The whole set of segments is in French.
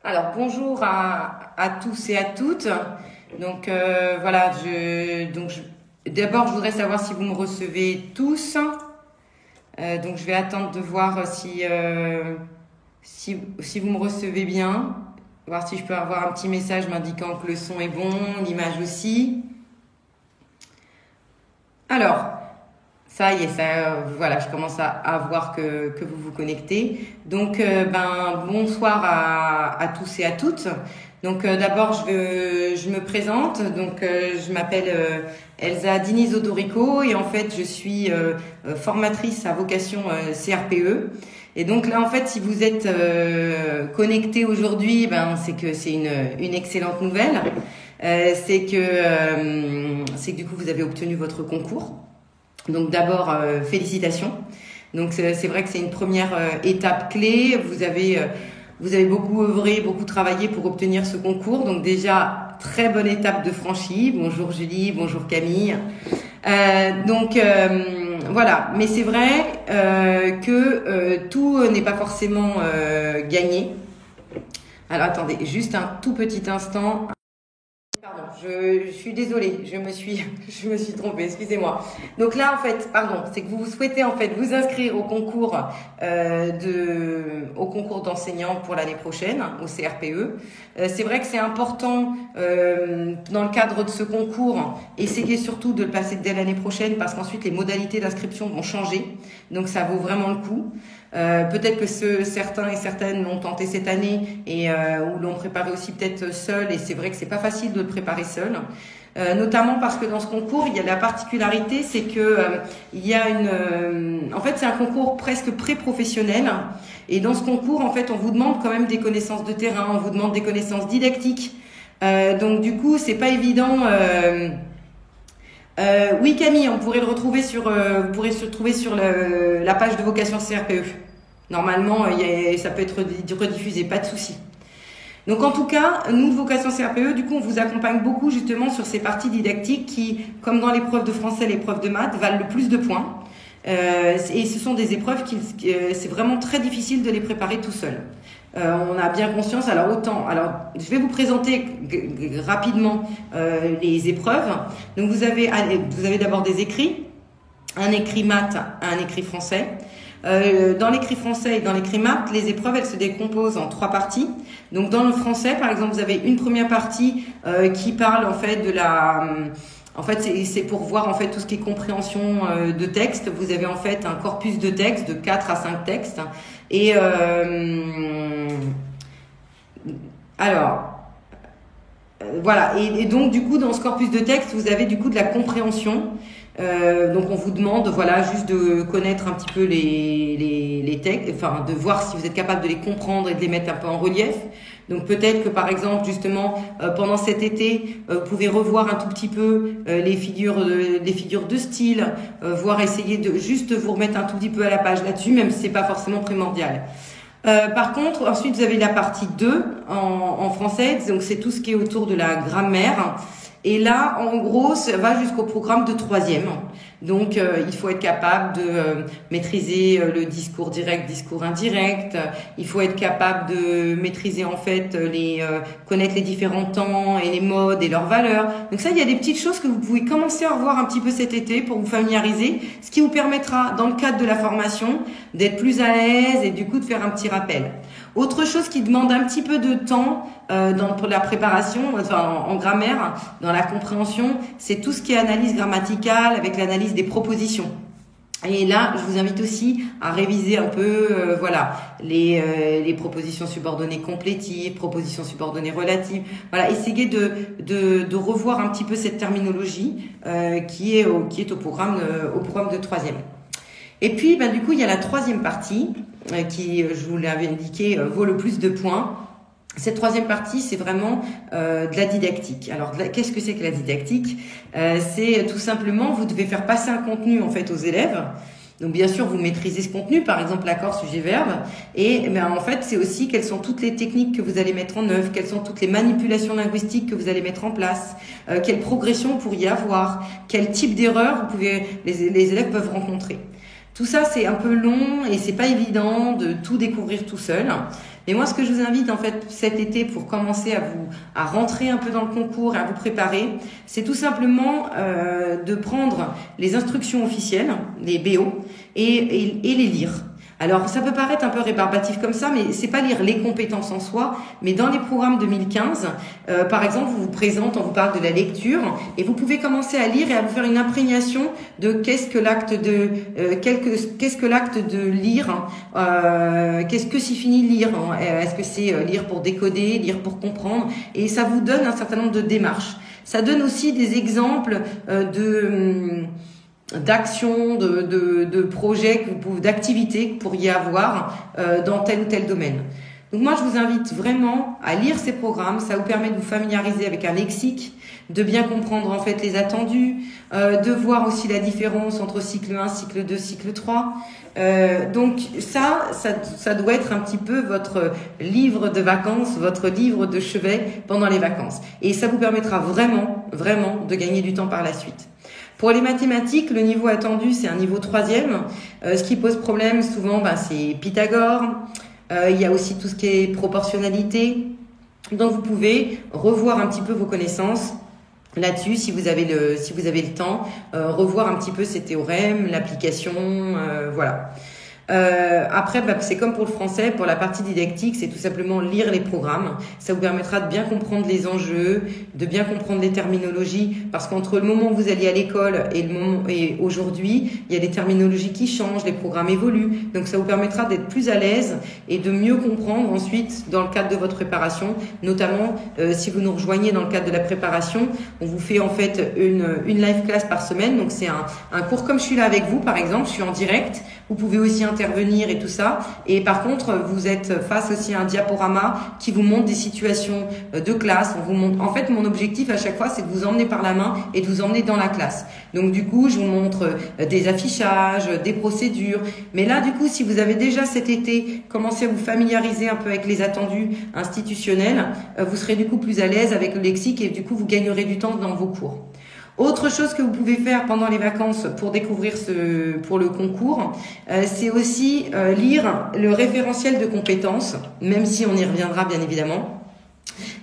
Alors bonjour à tous et à toutes. Donc voilà, d'abord je voudrais savoir si vous me recevez tous. Donc je vais attendre de voir si vous me recevez bien, voir si je peux avoir un petit message m'indiquant que le son est bon, l'image aussi. Alors, ça y est, voilà, je commence à voir que vous vous connectez. Donc, bonsoir à tous et à toutes. Donc, d'abord, je me présente. Donc, je m'appelle Elsa Diniz Odorico et en fait, je suis formatrice à vocation CRPE. Et donc là, en fait, si vous êtes connectés aujourd'hui, c'est que c'est une excellente nouvelle. C'est que du coup, vous avez obtenu votre concours. Donc d'abord, félicitations. Donc c'est vrai que c'est une première étape clé. Vous avez beaucoup œuvré, beaucoup travaillé pour obtenir ce concours. Donc déjà, très bonne étape de franchie. Bonjour Julie, bonjour Camille. Voilà. Mais c'est vrai que tout n'est pas forcément gagné. Alors attendez, juste un tout petit instant. Pardon, je suis désolée, je me suis trompée, excusez-moi. Donc là, en fait, c'est que vous souhaitez en fait vous inscrire au concours d'enseignants pour l'année prochaine, au CRPE. C'est vrai que c'est important dans le cadre de ce concours, essayez surtout de le passer dès l'année prochaine parce qu'ensuite les modalités d'inscription vont changer. Donc ça vaut vraiment le coup. Peut-être que certains et certaines l'ont tenté cette année ou l'ont préparé aussi peut-être seul, et c'est vrai que c'est pas facile de le préparer seul, notamment parce que dans ce concours il y a la particularité, c'est que en fait c'est un concours presque pré-professionnel, et dans ce concours en fait on vous demande quand même des connaissances de terrain, on vous demande des connaissances didactiques, donc du coup c'est pas évident. Oui Camille, vous pourrez le retrouver sur la page de vocation CRPE. Normalement, ça peut être rediffusé, pas de souci. Donc en tout cas, nous de vocation CRPE, du coup, on vous accompagne beaucoup justement sur ces parties didactiques qui, comme dans l'épreuve de français, l'épreuve de maths, valent le plus de points. Et ce sont des épreuves c'est vraiment très difficile de les préparer tout seul. On a bien conscience. Alors je vais vous présenter rapidement les épreuves. Donc vous avez d'abord des écrits, un écrit maths, un écrit français. Dans l'écrit français et dans l'écrit maths, les épreuves elles se décomposent en 3 parties. Donc dans le français, par exemple, vous avez une première partie qui parle en fait c'est pour voir en fait tout ce qui est compréhension de texte. Vous avez en fait un corpus de textes de 4 à 5 textes. Et voilà. Et donc du coup dans ce corpus de texte, vous avez du coup de la compréhension. Donc on vous demande juste de connaître un petit peu les textes, de voir si vous êtes capable de les comprendre et de les mettre un peu en relief. Donc peut-être que par exemple justement pendant cet été vous pouvez revoir un tout petit peu les figures de style, voire essayer de juste vous remettre un tout petit peu à la page là-dessus, même si c'est pas forcément primordial. Par contre, ensuite vous avez la partie 2 en français, donc c'est tout ce qui est autour de la grammaire. Et là, en gros, ça va jusqu'au programme de 3e. Donc, il faut être capable de maîtriser le discours direct, discours indirect. Il faut être capable de maîtriser en fait connaître les différents temps et les modes et leurs valeurs. Donc ça, il y a des petites choses que vous pouvez commencer à revoir un petit peu cet été pour vous familiariser, ce qui vous permettra, dans le cadre de la formation, d'être plus à l'aise et du coup de faire un petit rappel. Autre chose qui demande un petit peu de temps pour la préparation, en grammaire, dans la compréhension, c'est tout ce qui est analyse grammaticale avec l'analyse des propositions. Et là, je vous invite aussi à réviser un peu, les propositions subordonnées complétives, propositions subordonnées relatives. Voilà, essayez de revoir un petit peu cette terminologie qui est au programme de 3e. Et puis, du coup, il y a la 3e partie qui, je vous l'avais indiqué, vaut le plus de points. Cette 3e partie, c'est vraiment de la didactique. Alors, qu'est-ce que c'est que la didactique ? C'est tout simplement, vous devez faire passer un contenu en fait aux élèves. Donc, bien sûr, vous maîtrisez ce contenu, par exemple l'accord sujet-verbe. Et en fait, c'est aussi quelles sont toutes les techniques que vous allez mettre en œuvre, quelles sont toutes les manipulations linguistiques que vous allez mettre en place, quelle progression vous pourriez avoir, quel type d'erreur les élèves peuvent rencontrer. Tout ça, c'est un peu long et c'est pas évident de tout découvrir tout seul. Mais moi, ce que je vous invite en fait cet été pour commencer à rentrer un peu dans le concours et à vous préparer, c'est tout simplement de prendre les instructions officielles, les BO, et les lire. Alors, ça peut paraître un peu rébarbatif comme ça, mais c'est pas lire les compétences en soi, mais dans les programmes 2015, par exemple, on vous parle de la lecture, et vous pouvez commencer à lire et à vous faire une imprégnation de qu'est-ce que l'acte de lire, qu'est-ce que signifie lire, hein, est-ce que c'est lire pour décoder, lire pour comprendre, et ça vous donne un certain nombre de démarches. Ça donne aussi des exemples d'actions, de projets, d'activités que vous pourriez avoir dans tel ou tel domaine. Donc moi, je vous invite vraiment à lire ces programmes. Ça vous permet de vous familiariser avec un lexique, de bien comprendre en fait les attendus, de voir aussi la différence entre cycle 1, cycle 2, cycle 3. Donc ça doit être un petit peu votre livre de vacances, votre livre de chevet pendant les vacances. Et ça vous permettra vraiment, vraiment de gagner du temps par la suite. Pour les mathématiques, le niveau attendu, c'est un niveau 3e. Ce qui pose problème souvent, c'est Pythagore. Il y a aussi tout ce qui est proportionnalité. Donc, vous pouvez revoir un petit peu vos connaissances là-dessus si vous avez le temps. Revoir un petit peu ces théorèmes, l'application, voilà. Après, c'est comme pour le français, pour la partie didactique, c'est tout simplement lire les programmes. Ça vous permettra de bien comprendre les enjeux, de bien comprendre les terminologies, parce qu'entre le moment où vous alliez à l'école et aujourd'hui, il y a des terminologies qui changent, les programmes évoluent. Donc, ça vous permettra d'être plus à l'aise et de mieux comprendre ensuite dans le cadre de votre préparation, notamment si vous nous rejoignez dans le cadre de la préparation, on vous fait en fait une live class par semaine. Donc, c'est un cours comme je suis là avec vous, par exemple, je suis en direct. Vous pouvez aussi intervenir et tout ça. Et par contre, vous êtes face aussi à un diaporama qui vous montre des situations de classe. On vous montre. En fait, mon objectif à chaque fois, c'est de vous emmener par la main et de vous emmener dans la classe. Donc, du coup, je vous montre des affichages, des procédures. Mais là, du coup, si vous avez déjà cet été commencé à vous familiariser un peu avec les attendus institutionnels, vous serez du coup plus à l'aise avec le lexique et du coup, vous gagnerez du temps dans vos cours. Autre chose que vous pouvez faire pendant les vacances pour découvrir pour le concours, c'est aussi lire le référentiel de compétences, même si on y reviendra bien évidemment.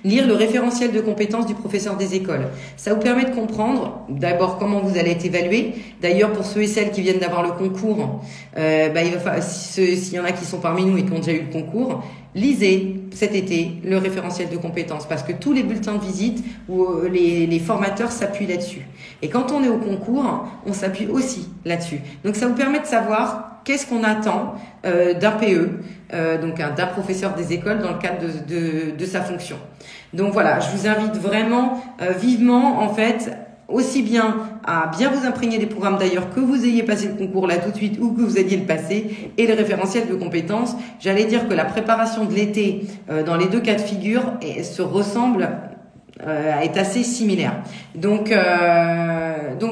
Lire le référentiel de compétences du professeur des écoles. Ça vous permet de comprendre d'abord comment vous allez être évalué. D'ailleurs, pour ceux et celles qui viennent d'avoir le concours, s'il y en a qui sont parmi nous et qui ont déjà eu le concours, lisez cet été le référentiel de compétences parce que tous les bulletins de visite ou les formateurs s'appuient là-dessus. Et quand on est au concours, on s'appuie aussi là-dessus. Donc ça vous permet de savoir qu'est-ce qu'on attend d'un PE, donc d'un professeur des écoles dans le cadre de sa fonction. Donc voilà, je vous invite vraiment vivement en fait aussi bien à bien vous imprégner des programmes d'ailleurs que vous ayez passé le concours là tout de suite ou que vous alliez le passer et le référentiel de compétences. J'allais dire que la préparation de l'été dans les deux cas de figure se ressemble est assez similaire. Donc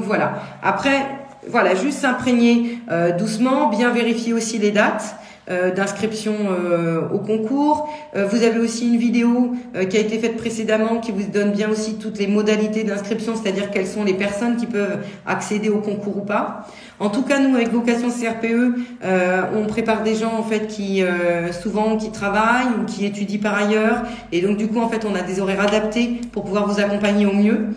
voilà. Après, voilà, juste s'imprégner doucement, bien vérifier aussi les dates d'inscription au concours. Vous avez aussi une vidéo qui a été faite précédemment qui vous donne bien aussi toutes les modalités d'inscription, c'est-à-dire quelles sont les personnes qui peuvent accéder au concours ou pas. En tout cas, nous, avec Vocation CRPE, on prépare des gens en fait qui souvent qui travaillent ou qui étudient par ailleurs, et donc du coup en fait on a des horaires adaptés pour pouvoir vous accompagner au mieux.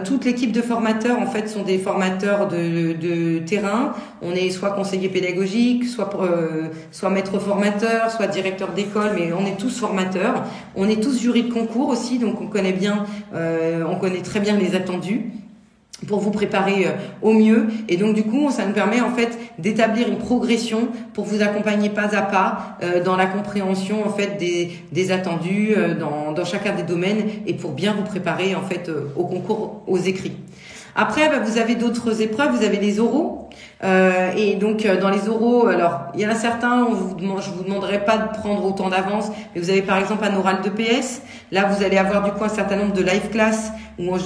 Toute l'équipe de formateurs en fait sont des formateurs de terrain. On est soit conseiller pédagogique, soit maître formateur, soit directeur d'école, mais on est tous formateurs. On est tous jurys de concours aussi, donc on connaît très bien les attendus pour vous préparer au mieux. Et donc du coup, ça nous permet en fait d'établir une progression pour vous accompagner pas à pas dans la compréhension en fait des attendus dans chacun des domaines et pour bien vous préparer en fait au concours, aux écrits. Après, vous avez d'autres épreuves, vous avez les oraux. Et donc dans les oraux, alors il y en a certains, je vous demanderai pas de prendre autant d'avance, mais vous avez par exemple un oral de PS. Là, vous allez avoir du coup un certain nombre de live class où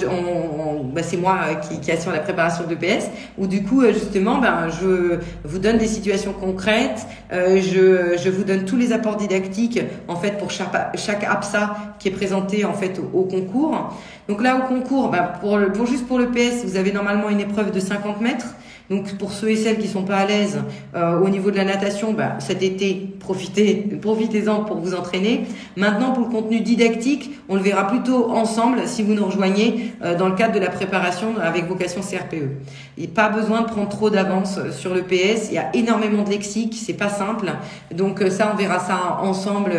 c'est moi qui assure la préparation de PS. Où du coup justement, je vous donne des situations concrètes. Je vous donne tous les apports didactiques en fait pour chaque APSA qui est présenté en fait au concours. Donc là au concours, pour le PS, vous avez normalement une épreuve de 50 mètres. Donc pour ceux et celles qui sont pas à l'aise au niveau de la natation, cet été, profitez-en pour vous entraîner. Maintenant, pour le contenu didactique, on le verra plutôt ensemble si vous nous rejoignez dans le cadre de la préparation avec vocation CRPE. Il n'y a pas besoin de prendre trop d'avance sur le PS. Il y a énormément de lexique, c'est pas simple. Donc ça, on verra ça ensemble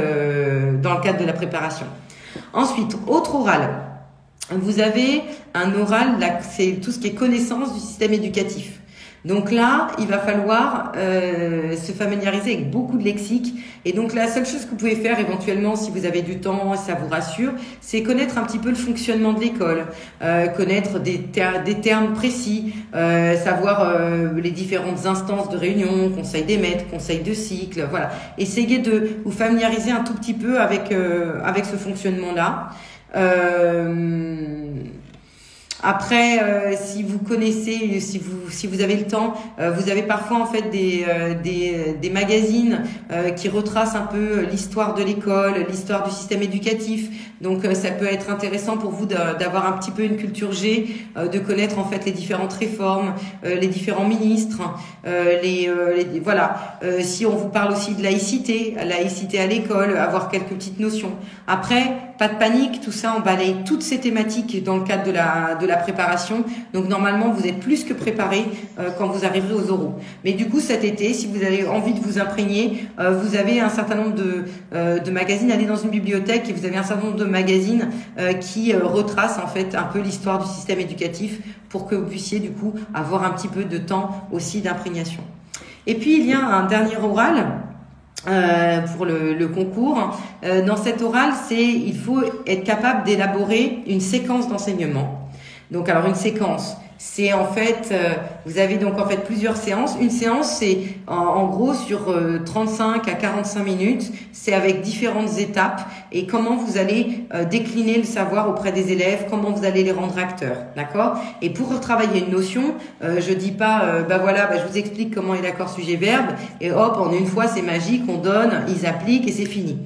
dans le cadre de la préparation. Ensuite, autre oral. Vous avez un oral, là, c'est tout ce qui est connaissance du système éducatif. Donc là, il va falloir se familiariser avec beaucoup de lexique. Et donc la seule chose que vous pouvez faire éventuellement, si vous avez du temps, si ça vous rassure, c'est connaître un petit peu le fonctionnement de l'école, connaître des termes précis, savoir les différentes instances de réunion, conseil des maîtres, conseil de cycle, voilà. Essayez de vous familiariser un tout petit peu avec ce fonctionnement-là. Après, si vous connaissez, si vous avez le temps, vous avez parfois en fait des magazines qui retracent un peu l'histoire de l'école, l'histoire du système éducatif. Donc ça peut être intéressant pour vous d'avoir un petit peu une culture G, de connaître en fait les différentes réformes, les différents ministres, voilà. Si on vous parle aussi de laïcité à l'école, avoir quelques petites notions. Après, pas de panique, tout ça on balaye toutes ces thématiques dans le cadre de la préparation. Donc normalement vous êtes plus que préparé quand vous arriverez aux oraux. Mais du coup cet été, si vous avez envie de vous imprégner, vous avez un certain nombre de magazines. Allez dans une bibliothèque et vous avez un certain nombre de magazines qui retracent en fait un peu l'histoire du système éducatif pour que vous puissiez du coup avoir un petit peu de temps aussi d'imprégnation. Et puis il y a un dernier oral. Pour le concours. Dans cet oral, il faut être capable d'élaborer une séquence d'enseignement. Donc, alors une séquence, c'est en fait, vous avez donc en fait plusieurs séances. Une séance, c'est en gros sur 35 à 45 minutes. C'est avec différentes étapes et comment vous allez décliner le savoir auprès des élèves, comment vous allez les rendre acteurs, d'accord? Et pour retravailler une notion, je dis pas, je vous explique comment est l'accord sujet-verbe et hop, en une fois c'est magique, on donne, ils appliquent et c'est fini.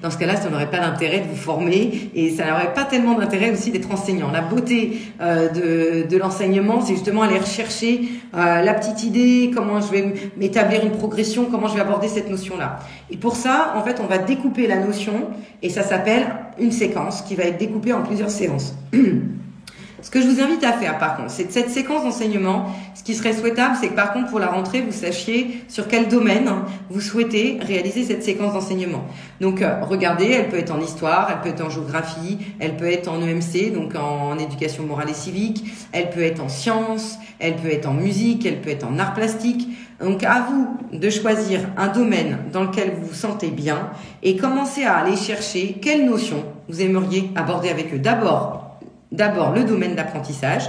Dans ce cas-là, ça n'aurait pas d'intérêt de vous former et ça n'aurait pas tellement d'intérêt aussi d'être enseignant. La beauté de l'enseignement, c'est justement aller rechercher la petite idée, comment je vais m'établir une progression, comment je vais aborder cette notion-là. Et pour ça, en fait, on va découper la notion et ça s'appelle une séquence qui va être découpée en plusieurs séances. Ce que je vous invite à faire, par contre, c'est de cette séquence d'enseignement, ce qui serait souhaitable, c'est que par contre, pour la rentrée, vous sachiez sur quel domaine vous souhaitez réaliser cette séquence d'enseignement. Donc, regardez, elle peut être en histoire, elle peut être en géographie, elle peut être en EMC, donc en éducation morale et civique, elle peut être en sciences, elle peut être en musique, elle peut être en art plastique. Donc, à vous de choisir un domaine dans lequel vous vous sentez bien et commencer à aller chercher quelles notions vous aimeriez aborder avec eux. D'abord, le domaine d'apprentissage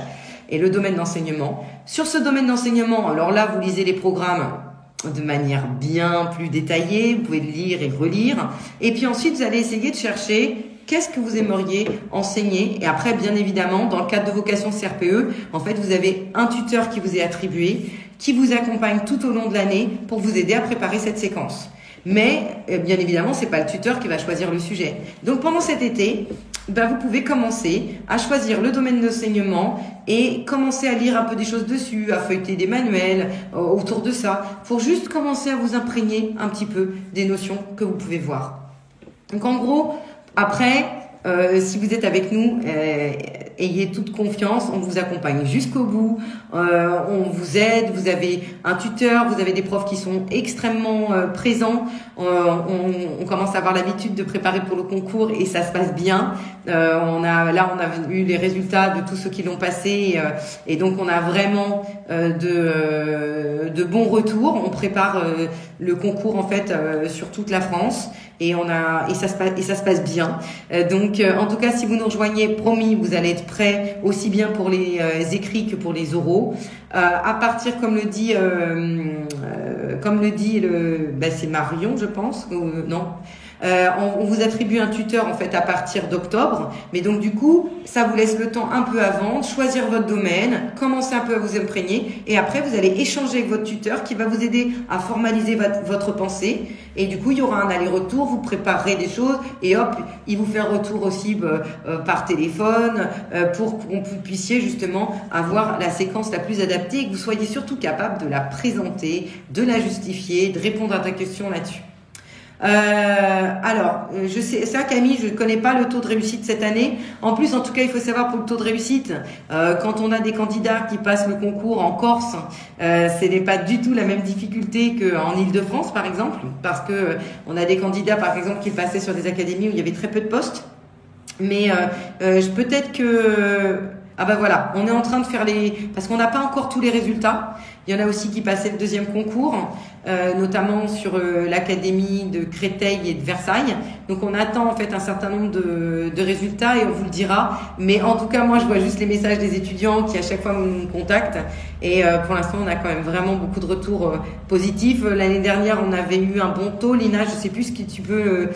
et le domaine d'enseignement. Sur ce domaine d'enseignement, alors là, vous lisez les programmes de manière bien plus détaillée. Vous pouvez le lire et relire. Et puis ensuite, vous allez essayer de chercher qu'est-ce que vous aimeriez enseigner. Et après, bien évidemment, dans le cadre de vocation CRPE, en fait, vous avez un tuteur qui vous est attribué, qui vous accompagne tout au long de l'année pour vous aider à préparer cette séquence. Mais, bien évidemment, c'est pas le tuteur qui va choisir le sujet. Donc, pendant cet été, vous pouvez commencer à choisir le domaine d'enseignement et commencer à lire un peu des choses dessus, à feuilleter des manuels autour de ça, pour juste commencer à vous imprégner un petit peu des notions que vous pouvez voir. Donc en gros, après, si vous êtes avec nous, ayez toute confiance, on vous accompagne jusqu'au bout, on vous aide, vous avez un tuteur, vous avez des profs qui sont extrêmement présents, on commence à avoir l'habitude de préparer pour le concours et ça se passe bien. On a eu les résultats de tous ceux qui l'ont passé et donc on a vraiment de bons retours. On prépare le concours en fait sur toute la France et ça se passe bien. Donc en tout cas, si vous nous rejoignez, promis, vous allez être prêts aussi bien pour les écrits que pour les oraux. À partir, comme le dit c'est Marion, je pense, non. On vous attribue un tuteur en fait à partir d'octobre, mais donc du coup ça vous laisse le temps un peu avant de choisir votre domaine, commencer un peu à vous imprégner et après vous allez échanger avec votre tuteur qui va vous aider à formaliser votre pensée. Et du coup, il y aura un aller-retour, vous préparerez des choses et hop, il vous fait un retour aussi par téléphone pour qu'on puissiez justement avoir la séquence la plus adaptée et que vous soyez surtout capable de la présenter, de la justifier, de répondre à ta question là-dessus. Alors, je sais, ça Camille, je ne connais pas le taux de réussite cette année. En plus, en tout cas, il faut savoir pour le taux de réussite, quand on a des candidats qui passent le concours en Corse, ce n'est pas du tout la même difficulté qu'en Île-de-France, par exemple, parce que on a des candidats, par exemple, qui passaient sur des académies où il y avait très peu de postes. Mais peut-être que ah ben voilà, on est en train de faire parce qu'on n'a pas encore tous les résultats. Il y en a aussi qui passaient le deuxième concours, notamment sur l'académie de Créteil et de Versailles. Donc on attend en fait un certain nombre de résultats et on vous le dira. Mais en tout cas, moi je vois juste les messages des étudiants qui à chaque fois me contactent. Et pour l'instant, on a quand même vraiment beaucoup de retours positifs. L'année dernière, on avait eu un bon taux. Lina, je sais plus ce que tu peux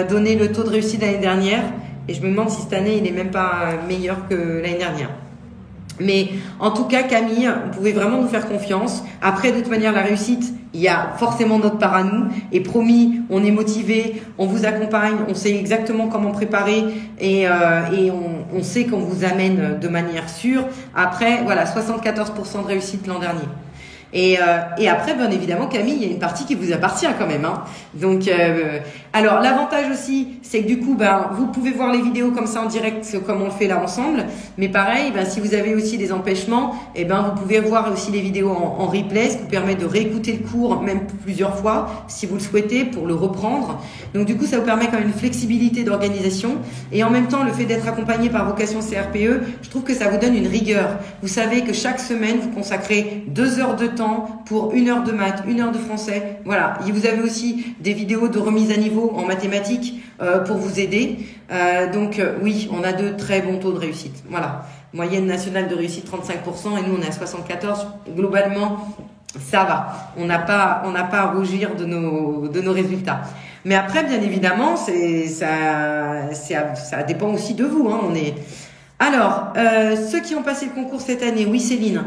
donner le taux de réussite l'année dernière. Et je me demande si cette année, il n'est même pas meilleur que l'année dernière. Mais en tout cas, Camille, vous pouvez vraiment nous faire confiance. Après, de toute manière, la réussite, il y a forcément notre part à nous. Et promis, on est motivé, on vous accompagne, on sait exactement comment préparer et on sait qu'on vous amène de manière sûre. Après, voilà, 74% de réussite l'an dernier. Et après, bien évidemment, Camille, il y a une partie qui vous appartient quand même, hein. Donc, alors l'avantage aussi, c'est que du coup, vous pouvez voir les vidéos comme ça en direct, comme on le fait là ensemble. Mais pareil, si vous avez aussi des empêchements, vous pouvez voir aussi les vidéos en replay, ce qui vous permet de réécouter le cours même plusieurs fois, si vous le souhaitez, pour le reprendre. Donc du coup, ça vous permet quand même une flexibilité d'organisation. Et en même temps, le fait d'être accompagné par Vocation CRPE, je trouve que ça vous donne une rigueur. Vous savez que chaque semaine, vous consacrez 2 heures de temps pour 1 heure de maths, 1 heure de français. Voilà. Et vous avez aussi des vidéos de remise à niveau en mathématiques pour vous aider. Donc oui, on a de très bons taux de réussite. Voilà. Moyenne nationale de réussite 35% et nous on est à 74%. Globalement, ça va. On n'a pas à rougir de nos résultats. Mais après, bien évidemment, ça dépend aussi de vous, hein. Alors, ceux qui ont passé le concours cette année, oui Céline.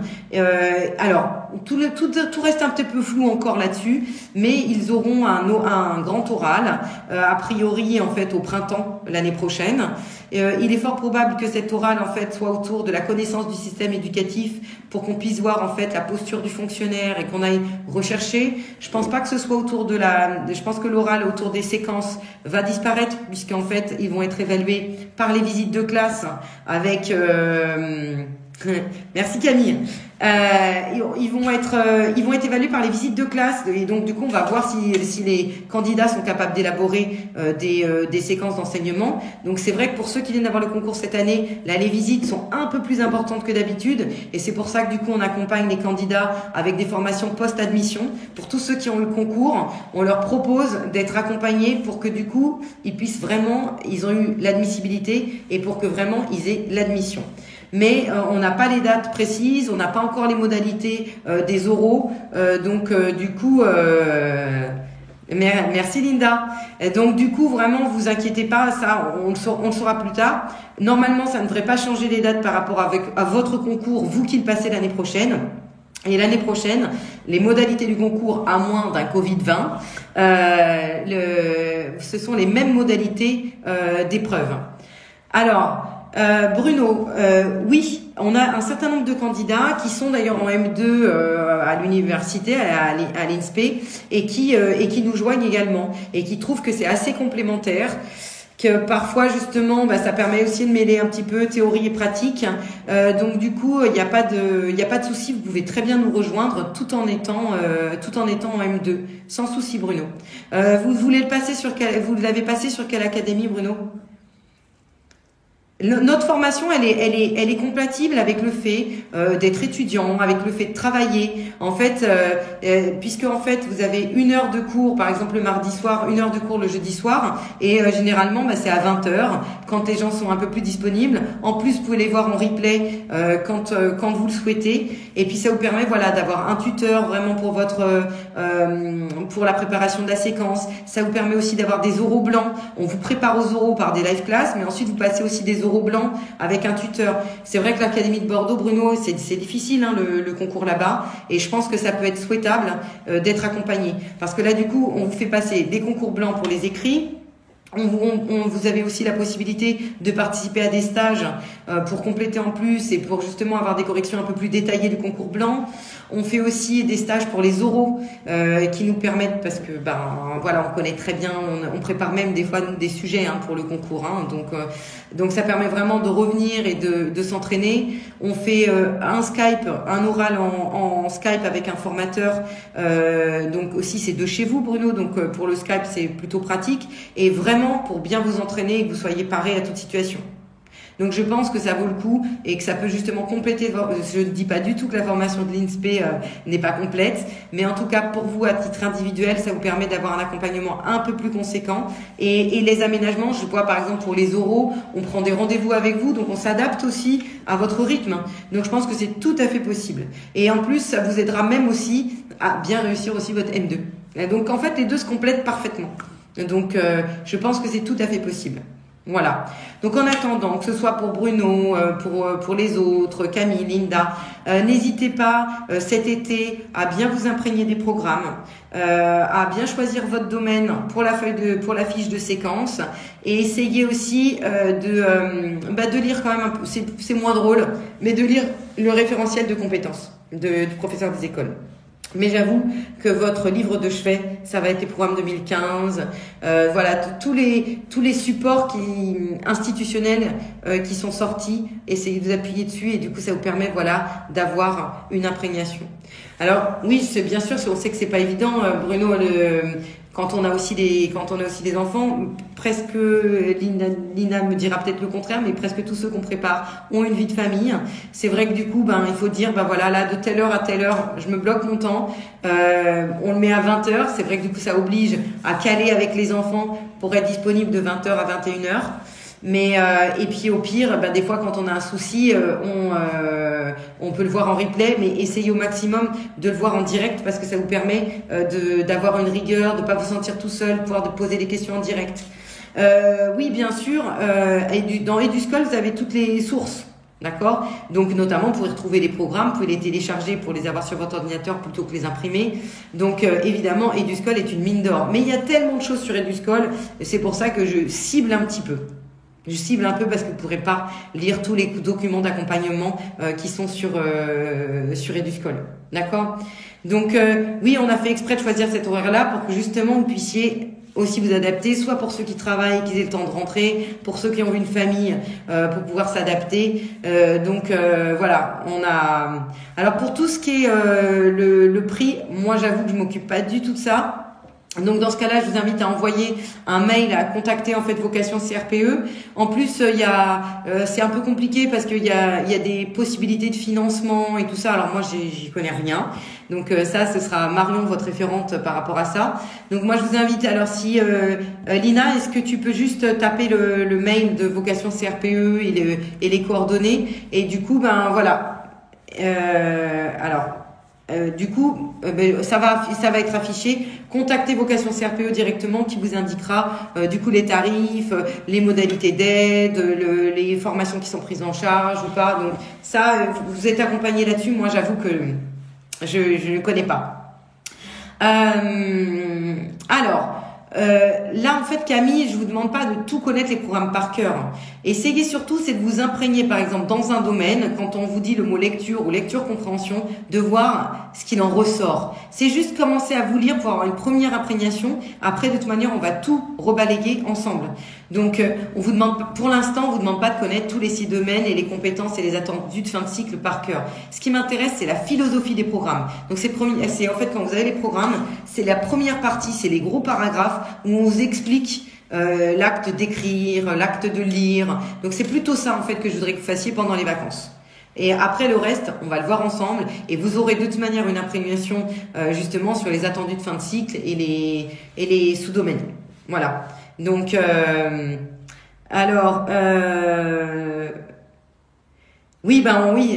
Alors, tout reste un petit peu flou encore là-dessus, mais ils auront un grand oral, a priori en fait au printemps l'année prochaine. Il est fort probable que cet oral en fait soit autour de la connaissance du système éducatif pour qu'on puisse voir en fait la posture du fonctionnaire et qu'on aille rechercher. Je pense pas que ce soit autour je pense que l'oral autour des séquences va disparaître puisqu'en fait ils vont être évalués par les visites de classe avec merci Camille. Ils vont être évalués par les visites de classe et donc du coup on va voir si les candidats sont capables d'élaborer des séquences d'enseignement. Donc c'est vrai que pour ceux qui viennent d'avoir le concours cette année, là les visites sont un peu plus importantes que d'habitude et c'est pour ça que du coup on accompagne les candidats avec des formations post-admission. Pour tous ceux qui ont eu le concours, on leur propose d'être accompagnés pour que du coup ils ont eu l'admissibilité et pour que vraiment ils aient l'admission. Mais on n'a pas les dates précises, on n'a pas encore les modalités des oraux, donc du coup merci Linda. Et donc du coup vraiment vous inquiétez pas, ça on le saura plus tard. Normalement ça ne devrait pas changer les dates par rapport à votre concours, vous qui le passez l'année prochaine. Et l'année prochaine, les modalités du concours, à moins d'un Covid-20, ce sont les mêmes modalités d'épreuve. Alors Bruno, oui, on a un certain nombre de candidats qui sont d'ailleurs en M2 à l'université, à l'INSPE, et qui nous joignent également et qui trouvent que c'est assez complémentaire, que parfois justement ça permet aussi de mêler un petit peu théorie et pratique. Donc du coup, il n'y a pas de souci, vous pouvez très bien nous rejoindre tout en étant en M2, sans souci Bruno. Vous l'avez passé sur quelle académie Bruno ? Notre formation, elle est compatible avec le fait d'être étudiant, avec le fait de travailler. En fait, puisque en fait vous avez 1 heure de cours, par exemple le mardi soir, 1 heure de cours le jeudi soir, et généralement c'est à 20h quand les gens sont un peu plus disponibles. En plus, vous pouvez les voir en replay quand vous le souhaitez. Et puis ça vous permet d'avoir un tuteur vraiment pour pour la préparation de la séquence. Ça vous permet aussi d'avoir des oraux blancs. On vous prépare aux oraux par des live class, mais ensuite vous passez aussi des oraux oraux blancs avec un tuteur. C'est vrai que l'Académie de Bordeaux, Bruno, c'est difficile hein, le concours là-bas, et je pense que ça peut être souhaitable d'être accompagné, parce que là du coup on vous fait passer des concours blancs pour les écrits. Vous avez aussi la possibilité de participer à des stages pour compléter en plus et pour justement avoir des corrections un peu plus détaillées du concours blanc. On fait aussi des stages pour les oraux qui nous permettent, parce que voilà, on connaît très bien, on prépare même des fois nous, des sujets hein, pour le concours. Hein, donc ça permet vraiment de revenir et de s'entraîner. On fait un Skype, un oral en Skype avec un formateur. Donc aussi c'est de chez vous Bruno, donc pour le Skype c'est plutôt pratique et vraiment pour bien vous entraîner et que vous soyez paré à toute situation. Donc je pense que ça vaut le coup et que ça peut justement compléter. Je ne dis pas du tout que la formation de l'INSPE n'est pas complète, mais en tout cas pour vous à titre individuel, ça vous permet d'avoir un accompagnement un peu plus conséquent. Et les aménagements, je vois par exemple pour les oraux, on prend des rendez-vous avec vous, donc on s'adapte aussi à votre rythme. Donc je pense que c'est tout à fait possible. Et en plus, ça vous aidera même aussi à bien réussir aussi votre M2. Et donc en fait, les deux se complètent parfaitement. Donc je pense que c'est tout à fait possible. Voilà. Donc en attendant, que ce soit pour Bruno, pour les autres, Camille, Linda, n'hésitez pas cet été à bien vous imprégner des programmes, à bien choisir votre domaine pour la fiche de séquence et essayez aussi de lire quand même un peu, c'est moins drôle, mais de lire le référentiel de compétences du professeur des écoles. Mais j'avoue que votre livre de chevet, ça va être les programmes 2015, voilà tous les supports institutionnels qui sont sortis. Essayez de vous appuyer dessus et du coup ça vous permet voilà d'avoir une imprégnation. Alors oui, c'est bien sûr, on sait que c'est pas évident, Bruno. Quand on a aussi des enfants, presque Lina me dira peut-être le contraire, mais presque tous ceux qu'on prépare ont une vie de famille. C'est vrai que du coup, il faut dire, voilà, là, de telle heure à telle heure, je me bloque mon temps. On le met à 20h. C'est vrai que du coup, ça oblige à caler avec les enfants pour être disponible de 20h à 21h. Mais et puis au pire, des fois quand on a un souci, on peut le voir en replay, mais essayez au maximum de le voir en direct parce que ça vous permet d'avoir une rigueur, de pas vous sentir tout seul, pouvoir de poser des questions en direct. Oui, bien sûr. Dans Eduscol, vous avez toutes les sources. D'accord? Donc, notamment, vous pouvez retrouver les programmes, vous pouvez les télécharger pour les avoir sur votre ordinateur plutôt que les imprimer. Donc, évidemment, Eduscol est une mine d'or. Mais il y a tellement de choses sur Eduscol, c'est pour ça que je cible un petit peu. Je cible un peu parce que vous ne pourrez pas lire tous les documents d'accompagnement qui sont sur Eduscol. D'accord? Donc, oui, on a fait exprès de choisir cet horaire-là pour que justement vous puissiez aussi vous adapter, soit pour ceux qui travaillent, qui aient le temps de rentrer, pour ceux qui ont une famille, pour pouvoir s'adapter. Donc voilà, on a. Alors pour tout ce qui est le prix, moi j'avoue que je m'occupe pas du tout de ça. Donc dans ce cas-là, je vous invite à envoyer un mail à contacter en fait Vocation CRPE. En plus, c'est un peu compliqué parce qu'il y a des possibilités de financement et tout ça. Alors moi, j'y connais rien. Donc ça, ce sera Marion, votre référente par rapport à ça. Donc moi, je vous invite alors si Lina, est-ce que tu peux juste taper le mail de Vocation CRPE et les coordonnées et du coup, voilà. Du coup, ça va être affiché. Contactez Vocation CRPE directement qui vous indiquera du coup les tarifs, les modalités d'aide, les formations qui sont prises en charge ou pas. Donc ça, vous êtes accompagné là-dessus. Moi, j'avoue que je ne connais pas. Là, en fait, Camille, je vous demande pas de tout connaître les programmes par cœur. Essayez surtout, c'est de vous imprégner, par exemple, dans un domaine, quand on vous dit le mot lecture ou lecture-compréhension, de voir ce qu'il en ressort. C'est juste commencer à vous lire pour avoir une première imprégnation. Après, de toute manière, on va tout rebalayer ensemble. Donc, on vous demande, pour l'instant, on vous demande pas de connaître tous les 6 domaines et les compétences et les attendus de fin de cycle par cœur. Ce qui m'intéresse, c'est la philosophie des programmes. Donc, c'est en fait, quand vous avez les programmes, c'est la première partie, c'est les gros paragraphes où on vous explique l'acte d'écrire, l'acte de lire. Donc, c'est plutôt ça, en fait, que je voudrais que vous fassiez pendant les vacances. Et après le reste, on va le voir ensemble et vous aurez de toute manière une imprégnation justement sur les attendus de fin de cycle et les sous-domaines. Voilà. Donc, oui,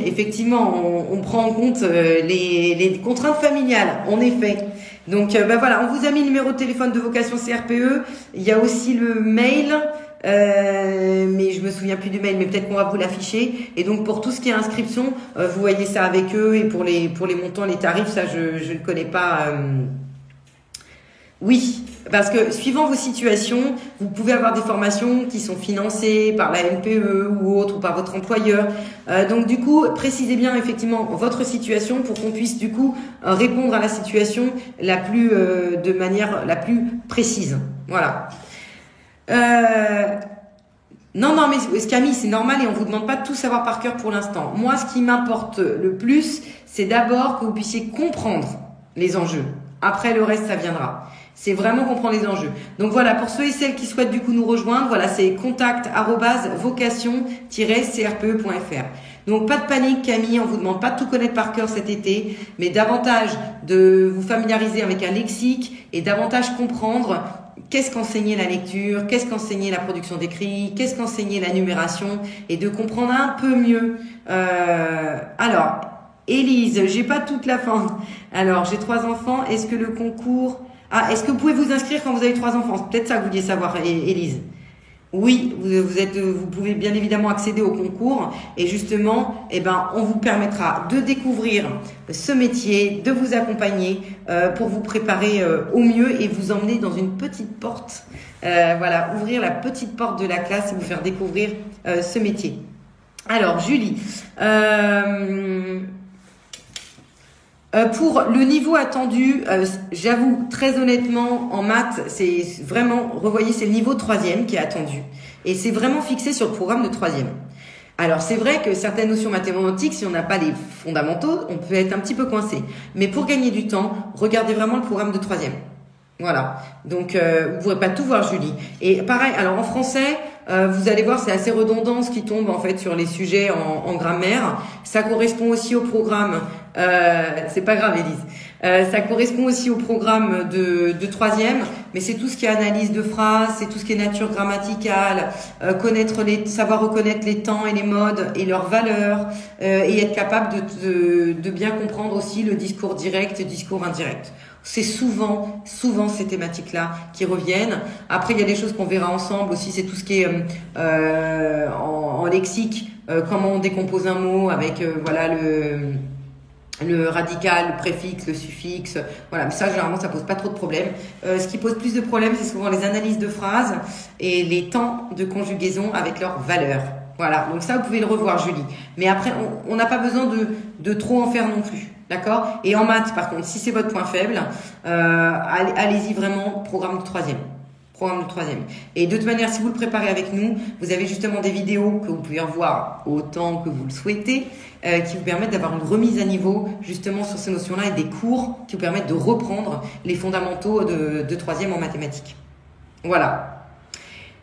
effectivement, on prend en compte les contraintes familiales, en effet. Donc, voilà, on vous a mis le numéro de téléphone de Vocation CRPE. Il y a aussi le mail. mais je me souviens plus du mail, mais peut-être qu'on va vous l'afficher. Et donc pour tout ce qui est inscription, vous voyez ça avec eux. Et pour les montants, les tarifs, ça je ne connais pas. Oui, parce que suivant vos situations, vous pouvez avoir des formations qui sont financées par la NPE ou autre, ou par votre employeur. Donc du coup, précisez bien effectivement votre situation pour qu'on puisse du coup répondre à la situation de manière la plus précise. Voilà. Non, mais Camille, c'est normal et on vous demande pas de tout savoir par cœur pour l'instant. Moi, ce qui m'importe le plus, c'est d'abord que vous puissiez comprendre les enjeux. Après, le reste, ça viendra. C'est vraiment comprendre les enjeux. Donc voilà, pour ceux et celles qui souhaitent du coup nous rejoindre, voilà, c'est contact@vocation-crpe.fr. Donc pas de panique Camille, on vous demande pas de tout connaître par cœur cet été, mais davantage de vous familiariser avec un lexique et davantage comprendre qu'est-ce qu'enseignait la lecture, qu'est-ce qu'enseignait la production d'écrit, qu'est-ce qu'enseignait la numération et de comprendre un peu mieux. Alors, Élise, j'ai pas toute la fin. Alors, j'ai 3 enfants, est-ce que le concours... est-ce que vous pouvez vous inscrire quand vous avez 3 enfants? C'est peut-être ça que vous vouliez savoir, Élise. Oui, vous pouvez bien évidemment accéder au concours et justement, on vous permettra de découvrir ce métier, de vous accompagner pour vous préparer au mieux et vous emmener dans une petite porte. Voilà, ouvrir la petite porte de la classe et vous faire découvrir ce métier. Alors, Julie, pour le niveau attendu, j'avoue très honnêtement, en maths, c'est vraiment, revoyez, c'est le niveau 3e qui est attendu. Et c'est vraiment fixé sur le programme de 3e. Alors c'est vrai que certaines notions mathématiques, si on n'a pas les fondamentaux, on peut être un petit peu coincé. Mais pour gagner du temps, regardez vraiment le programme de 3e. Voilà. Donc, vous ne pourrez pas tout voir, Julie. Et pareil, alors en français, vous allez voir, c'est assez redondant ce qui tombe en fait sur les sujets en grammaire. Ça correspond aussi au programme. C'est pas grave, Élise. Ça correspond aussi au programme de 3e, mais c'est tout ce qui est analyse de phrases, c'est tout ce qui est nature grammaticale, savoir reconnaître les temps et les modes et leurs valeurs, et être capable de bien comprendre aussi le discours direct et le discours indirect. C'est souvent ces thématiques-là qui reviennent. Après, il y a des choses qu'on verra ensemble aussi, c'est tout ce qui est en lexique, comment on décompose un mot avec le radical, le préfixe, le suffixe. Voilà, mais ça, généralement, ça pose pas trop de problèmes. Ce qui pose plus de problèmes, c'est souvent les analyses de phrases et les temps de conjugaison avec leurs valeurs. Voilà, donc ça, vous pouvez le revoir, Julie. Mais après, on n'a pas besoin de trop en faire non plus. D'accord? Et en maths, par contre, si c'est votre point faible, allez-y vraiment, programme de 3e. Programme de 3e. Et de toute manière, si vous le préparez avec nous, vous avez justement des vidéos que vous pouvez revoir autant que vous le souhaitez, qui vous permettent d'avoir une remise à niveau justement sur ces notions-là et des cours qui vous permettent de reprendre les fondamentaux de 3e en mathématiques. Voilà.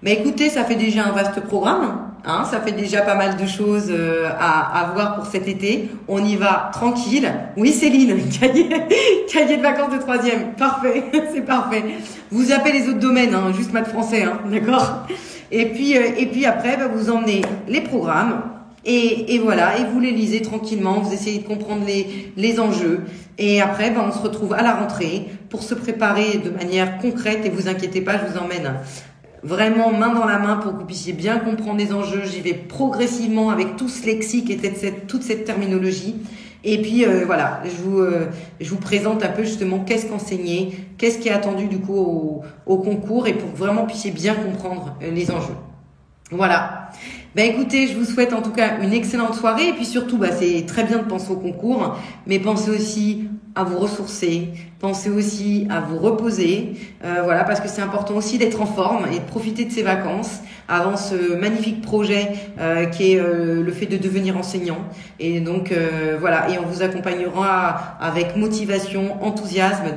Mais écoutez, ça fait déjà un vaste programme. Hein, ça fait déjà pas mal de choses à voir pour cet été. On y va tranquille. Oui, Céline, cahier de vacances de 3e. Parfait, c'est parfait. Vous appelez les autres domaines, hein, juste maths français, hein, d'accord? Et puis après, vous emmenez les programmes et voilà, et vous les lisez tranquillement. Vous essayez de comprendre les enjeux. Et après, on se retrouve à la rentrée pour se préparer de manière concrète. Et vous inquiétez pas, je vous emmène vraiment main dans la main pour que vous puissiez bien comprendre les enjeux. J'y vais progressivement avec tout ce lexique et toute cette terminologie. Et puis voilà, je vous présente un peu justement qu'est-ce qu'enseigner, qu'est-ce qui est attendu du coup au concours et pour que vraiment puissiez bien comprendre les enjeux. Voilà. Écoutez, je vous souhaite en tout cas une excellente soirée et puis surtout, c'est très bien de penser au concours, mais pensez aussi à vous ressourcer, pensez aussi à vous reposer, voilà, parce que c'est important aussi d'être en forme et de profiter de ces vacances avant ce magnifique projet qui est le fait de devenir enseignant. Et donc voilà, et on vous accompagnera avec motivation, enthousiasme,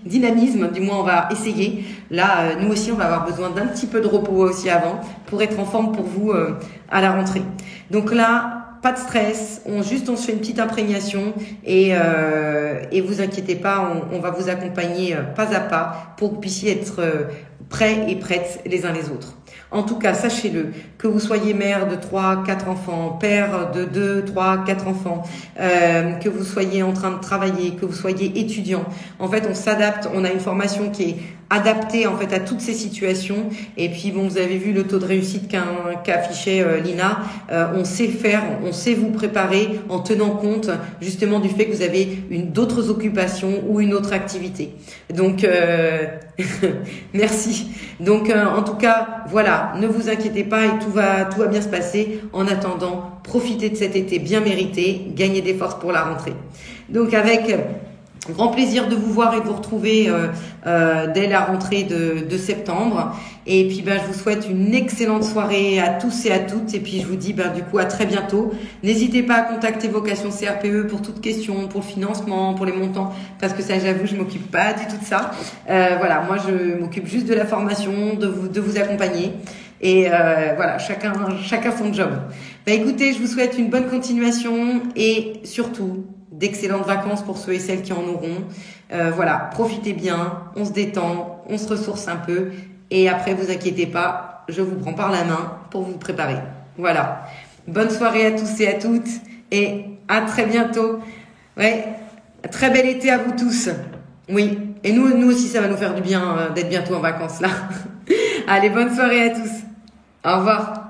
dynamisme, du moins on va essayer. Là, nous aussi, on va avoir besoin d'un petit peu de repos aussi avant pour être en forme pour vous à la rentrée. Donc là, pas de stress, on se fait une petite imprégnation et vous inquiétez pas, on va vous accompagner pas à pas pour que vous puissiez être prêts et prêtes les uns les autres. En tout cas, sachez-le, que vous soyez mère de 3, 4 enfants, père de 2, 3, 4 enfants, que vous soyez en train de travailler, que vous soyez étudiant. En fait, on s'adapte, on a une formation qui est adapté en fait à toutes ces situations. Et puis bon, vous avez vu le taux de réussite qu'affichait Lina. On sait faire, on sait vous préparer en tenant compte justement du fait que vous avez d'autres occupations ou une autre activité. Donc merci. Donc en tout cas, voilà, ne vous inquiétez pas et tout va bien se passer. En attendant, profitez de cet été bien mérité, gagnez des forces pour la rentrée. Donc avec grand plaisir de vous voir et de vous retrouver dès la rentrée de septembre. Et puis je vous souhaite une excellente soirée à tous et à toutes. Et puis je vous dis du coup à très bientôt. N'hésitez pas à contacter Vocation CRPE pour toute question, pour le financement, pour les montants, parce que ça, j'avoue, je m'occupe pas du tout de ça. Voilà, moi je m'occupe juste de la formation, de vous accompagner. Et voilà, chacun son job. Écoutez, je vous souhaite une bonne continuation et surtout d'excellentes vacances pour ceux et celles qui en auront. Voilà, profitez bien, on se détend, on se ressource un peu et après, vous inquiétez pas, je vous prends par la main pour vous préparer. Voilà. Bonne soirée à tous et à toutes et à très bientôt. Ouais, très bel été à vous tous. Oui, et nous aussi, ça va nous faire du bien d'être bientôt en vacances là. Allez, bonne soirée à tous. Au revoir.